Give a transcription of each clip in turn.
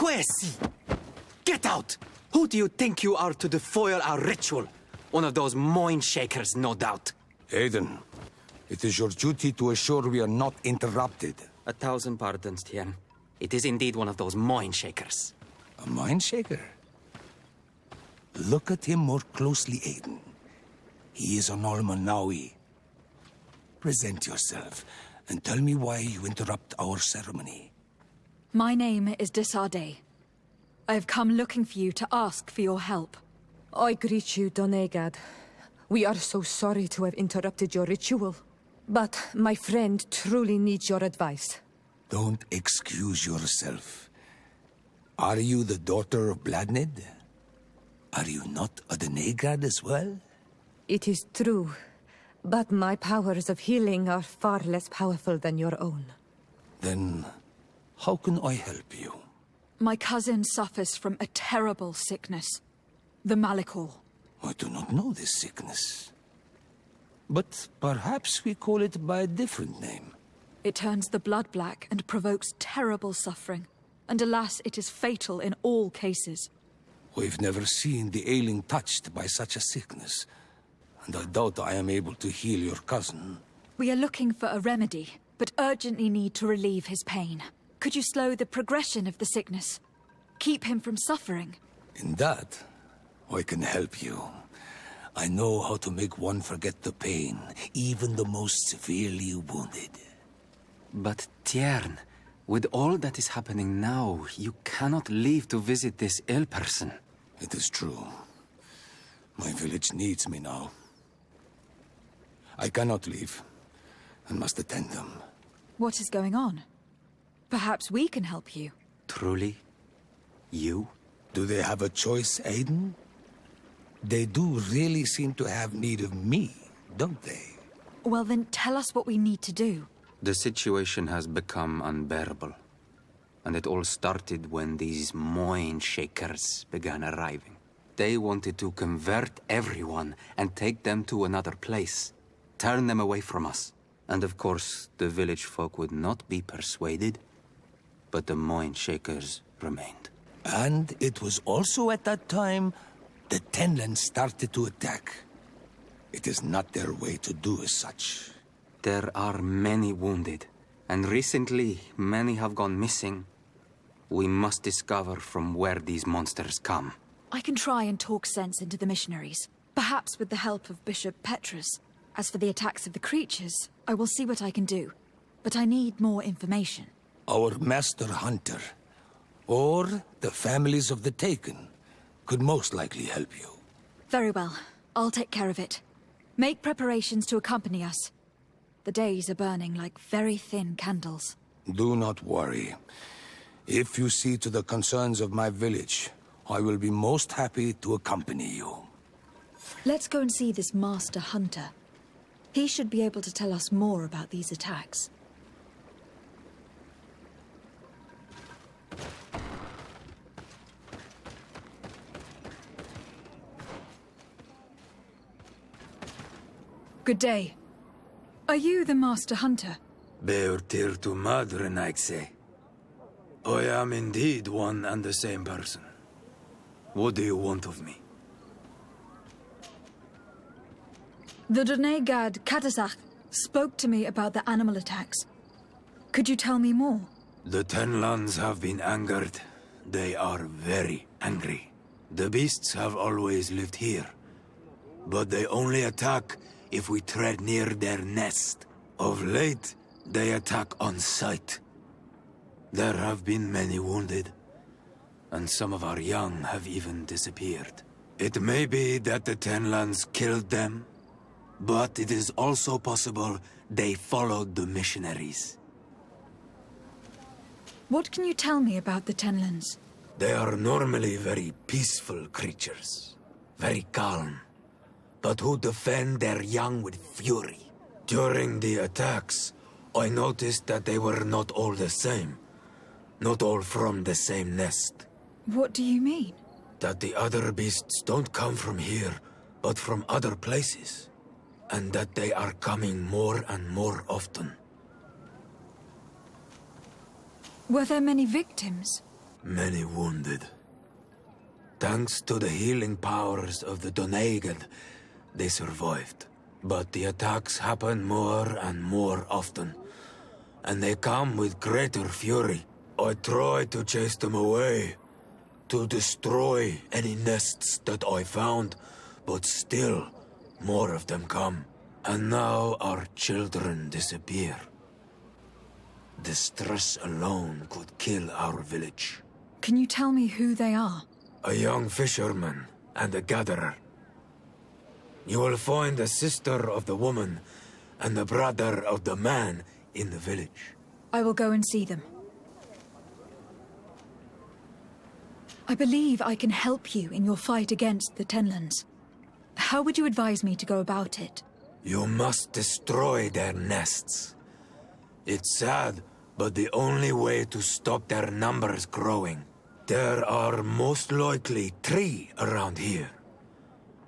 Quesi! Get out! Who do you think you are to defoil our ritual? One of those mind shakers, no doubt. Aidan, it is your duty to assure we are not interrupted. 1,000 pardons, Tien. It is indeed one of those mind shakers. A mind shaker? Look at him more closely, Aidan. He is an Almanawi. Present yourself, and tell me why you interrupt our ceremony. My name is Desade. I have come looking for you to ask for your help. I greet you, Donegad. We are so sorry to have interrupted your ritual. But my friend truly needs your advice. Don't excuse yourself. Are you the daughter of Bladnid? Are you not a Donegad as well? It is true, but my powers of healing are far less powerful than your own. Then, how can I help you? My cousin suffers from a terrible sickness. The Malikor. I do not know this sickness. But perhaps we call it by a different name. It turns the blood black and provokes terrible suffering. And alas, it is fatal in all cases. We've never seen the ailing touched by such a sickness. And I doubt I am able to heal your cousin. We are looking for a remedy, but urgently need to relieve his pain. Could you slow the progression of the sickness? Keep him from suffering? In that, I can help you. I know how to make one forget the pain, even the most severely wounded. But Tiern, with all that is happening now, you cannot leave to visit this ill person. It is true. My village needs me now. I cannot leave, and must attend them. What is going on? Perhaps we can help you. Truly? You? Do they have a choice, Aidan? They do really seem to have need of me, don't they? Well then, tell us what we need to do. The situation has become unbearable. And it all started when these mind shakers began arriving. They wanted to convert everyone and take them to another place. Turn them away from us. And of course, the village folk would not be persuaded. But the mind shakers remained. And it was also at that time the Tenlan started to attack. It is not their way to do as such. There are many wounded. And recently, many have gone missing. We must discover from where these monsters come. I can try and talk sense into the missionaries. Perhaps with the help of Bishop Petrus. As for the attacks of the creatures, I will see what I can do. But I need more information. Our master hunter, or the families of the Taken, could most likely help you. Very well. I'll take care of it. Make preparations to accompany us. The days are burning like very thin candles. Do not worry. If you see to the concerns of my village, I will be most happy to accompany you. Let's go and see this master hunter. He should be able to tell us more about these attacks. Good day. Are you the master hunter? Beortir to Madren, I say. I am indeed one and the same person. What do you want of me? The Donegad Catasach spoke to me about the animal attacks. Could you tell me more? The Tenlans have been angered. They are very angry. The beasts have always lived here. But they only attack if we tread near their nest. Of late, they attack on sight. There have been many wounded, and some of our young have even disappeared. It may be that the Tenlans killed them, but it is also possible they followed the missionaries. What can you tell me about the Tenlans? They are normally very peaceful creatures, very calm, but who defend their young with fury. During the attacks, I noticed that they were not all the same. Not all from the same nest. What do you mean? That the other beasts don't come from here, but from other places. And that they are coming more and more often. Were there many victims? Many wounded. Thanks to the healing powers of the Doneigad, they survived. But the attacks happen more and more often, and they come with greater fury. I try to chase them away, to destroy any nests that I found, but still, more of them come. And now our children disappear. The stress alone could kill our village. Can you tell me who they are? A young fisherman and a gatherer. You will find the sister of the woman and the brother of the man in the village. I will go and see them. I believe I can help you in your fight against the Tenlans. How would you advise me to go about it? You must destroy their nests. It's sad, but the only way to stop their numbers growing. There are most likely 3 around here.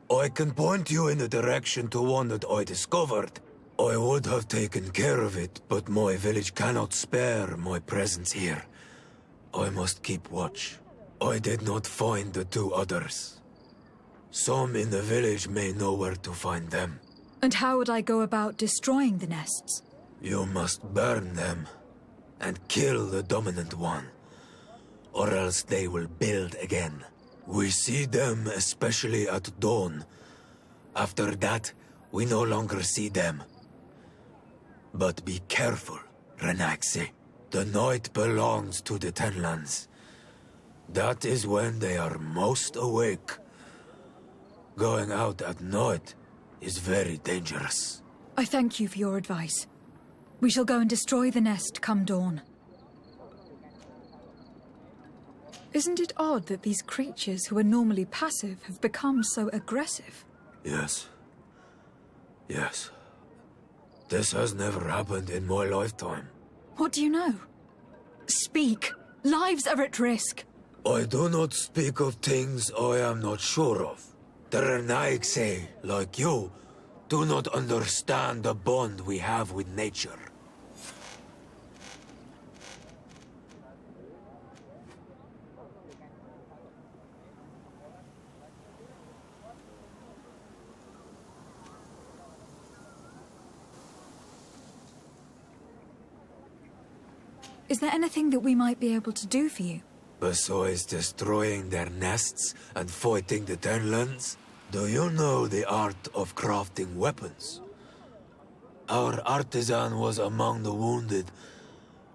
I can point you in the direction to one that I discovered. I would have taken care of it, but my village cannot spare my presence here. I must keep watch. I did not find the 2 others. Some in the village may know where to find them. And how would I go about destroying the nests? You must burn them and kill the dominant one, or else they will build again. We see them especially at dawn. After that, we no longer see them. But be careful, Renaxe. The night belongs to the Tenlans. That is when they are most awake. Going out at night is very dangerous. I thank you for your advice. We shall go and destroy the nest come dawn. Isn't it odd that these creatures who are normally passive have become so aggressive? Yes. Yes. This has never happened in my lifetime. What do you know? Speak! Lives are at risk! I do not speak of things I am not sure of. The Renaigse, like you, do not understand the bond we have with nature. Is there anything that we might be able to do for you? Besides destroying their nests and fighting the Tenlans, do you know the art of crafting weapons? Our artisan was among the wounded,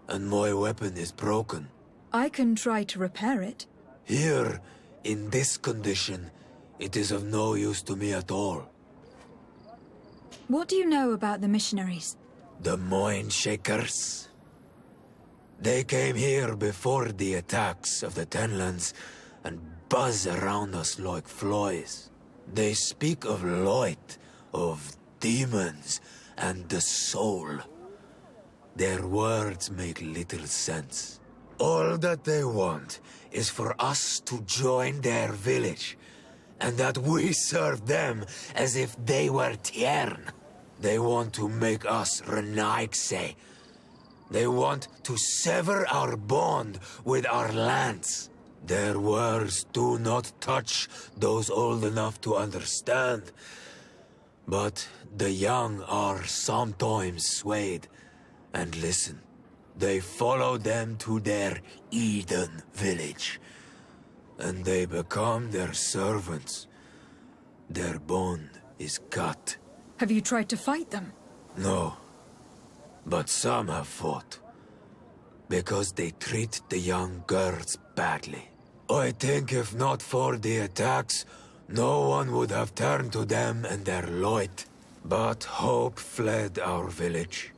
and my weapon is broken. I can try to repair it. Here, in this condition, it is of no use to me at all. What do you know about the missionaries? The Mind Shakers? They came here before the attacks of the Tenlans and buzz around us like flies. They speak of light, of demons, and the soul. Their words make little sense. All that they want is for us to join their village, and that we serve them as if they were Tiern. They want to make us Renaigse. They want to sever our bond with our lands. Their words do not touch those old enough to understand. But the young are sometimes swayed and listen. They follow them to their Aidan village, and they become their servants. Their bond is cut. Have you tried to fight them? No. But some have fought, because they treat the young girls badly. I think if not for the attacks, no one would have turned to them and their light. But hope fled our village,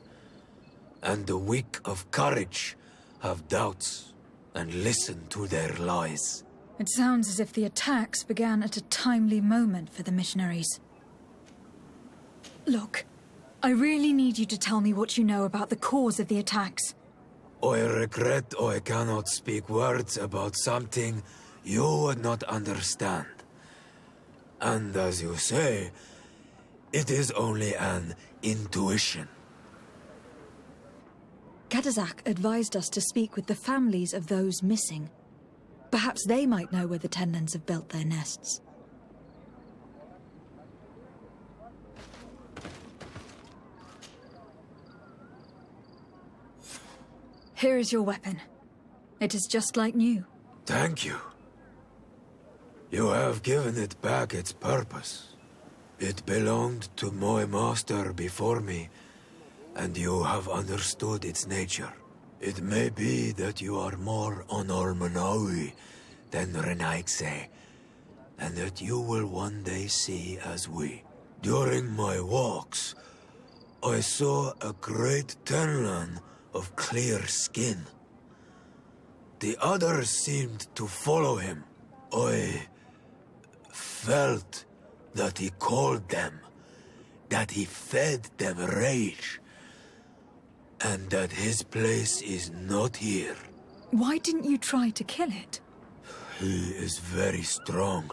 and the weak of courage have doubts and listen to their lies. It sounds as if the attacks began at a timely moment for the missionaries. Look, I really need you to tell me what you know about the cause of the attacks. I regret I cannot speak words about something you would not understand. And as you say, it is only an intuition. Catasach advised us to speak with the families of those missing. Perhaps they might know where the Tenlans have built their nests. Here is your weapon. It is just like new. Thank you. You have given it back its purpose. It belonged to my master before me, and you have understood its nature. It may be that you are more on Almanawi than Renaigse, and that you will one day see as we. During my walks, I saw a great Tenlan of clear skin. The others seemed to follow him. I felt that he called them, that he fed them rage, and that his place is not here. Why didn't you try to kill it? He is very strong,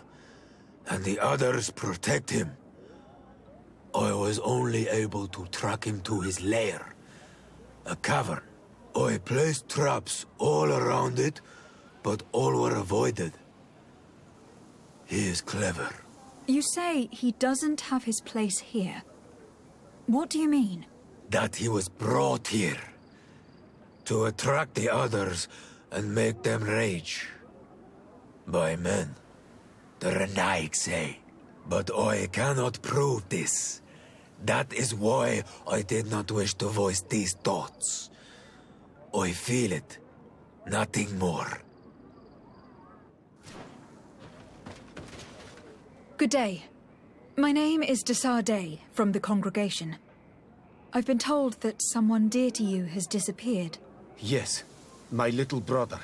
and the others protect him. I was only able to track him to his lair, a cavern. I placed traps all around it, but all were avoided. He is clever. You say he doesn't have his place here. What do you mean? That he was brought here to attract the others and make them rage. By men, the Renaig say. But I cannot prove this. That is why I did not wish to voice these thoughts. I feel it, nothing more. Good day. My name is Desardet from the congregation. I've been told that someone dear to you has disappeared. Yes, my little brother.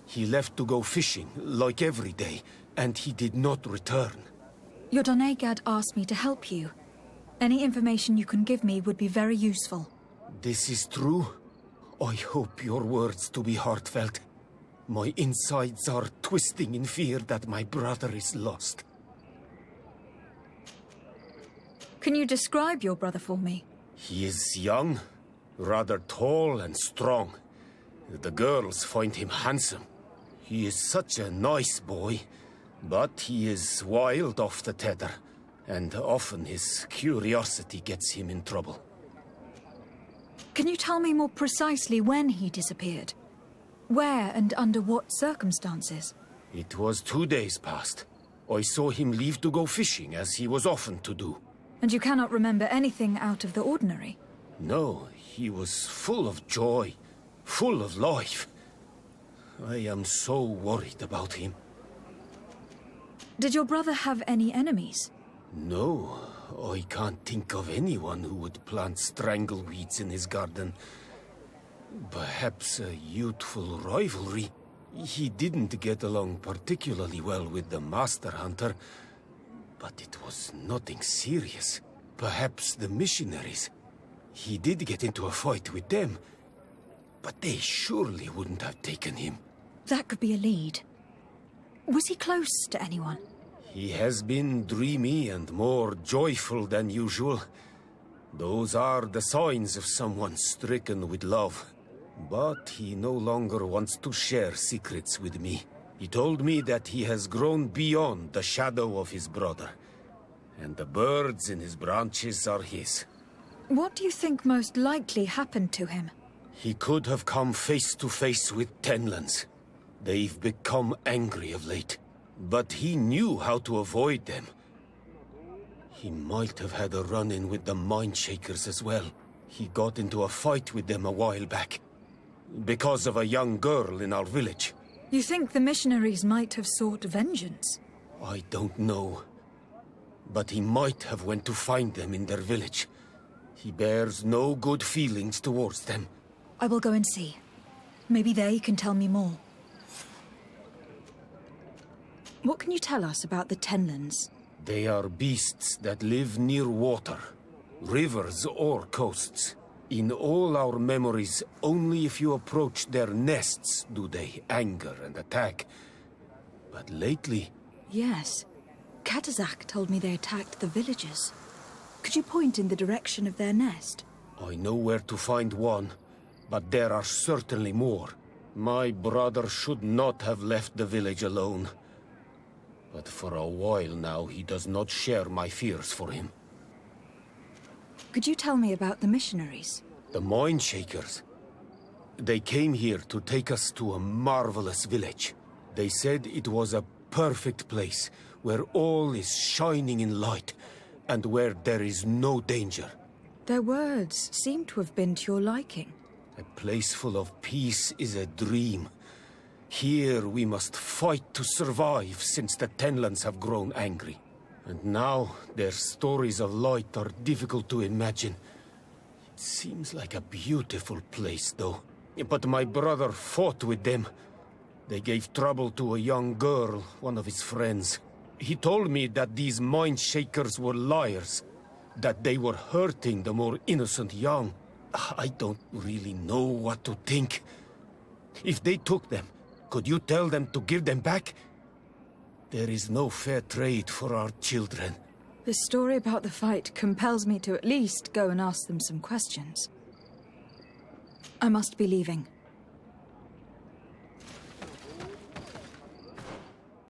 He left to go fishing, like every day, and he did not return. Your Donegad asked me to help you. Any information you can give me would be very useful. This is true? I hope your words to be heartfelt. My insides are twisting in fear that my brother is lost. Can you describe your brother for me? He is young, rather tall and strong. The girls find him handsome. He is such a nice boy, but he is wild off the tether, and often his curiosity gets him in trouble. Can you tell me more precisely when he disappeared? Where and under what circumstances? It was 2 days past. I saw him leave to go fishing, as he was often to do. And you cannot remember anything out of the ordinary? No, he was full of joy, full of life. I am so worried about him. Did your brother have any enemies? No, I can't think of anyone who would plant strangleweeds in his garden. Perhaps a youthful rivalry. He didn't get along particularly well with the Master Hunter, but it was nothing serious. Perhaps the missionaries. He did get into a fight with them, but they surely wouldn't have taken him. That could be a lead. Was he close to anyone? He has been dreamy and more joyful than usual. Those are the signs of someone stricken with love. But he no longer wants to share secrets with me. He told me that he has grown beyond the shadow of his brother, and the birds in his branches are his. What do you think most likely happened to him? He could have come face to face with Tenlans. They've become angry of late, but he knew how to avoid them. He might have had a run-in with the Mindshakers as well. He got into a fight with them a while back, because of a young girl in our village. You think the missionaries might have sought vengeance? I don't know. But he might have went to find them in their village. He bears no good feelings towards them. I will go and see. Maybe they can tell me more. What can you tell us about the Tenlans? They are beasts that live near water, rivers or coasts. In all our memories, only if you approach their nests do they anger and attack. But lately... Yes. Catasach told me they attacked the villagers. Could you point in the direction of their nest? I know where to find one, but there are certainly more. My brother should not have left the village alone. But for a while now, he does not share my fears for him. Could you tell me about the missionaries? The Mind Shakers. They came here to take us to a marvelous village. They said it was a perfect place, where all is shining in light, and where there is no danger. Their words seem to have been to your liking. A place full of peace is a dream. Here we must fight to survive, since the Tenlans have grown angry. And now their stories of light are difficult to imagine. It seems like a beautiful place, though. But my brother fought with them. They gave trouble to a young girl, one of his friends. He told me that these Mind Shakers were liars, that they were hurting the more innocent young. I don't really know what to think. If they took them, could you tell them to give them back? There is no fair trade for our children. The story about the fight compels me to at least go and ask them some questions. I must be leaving.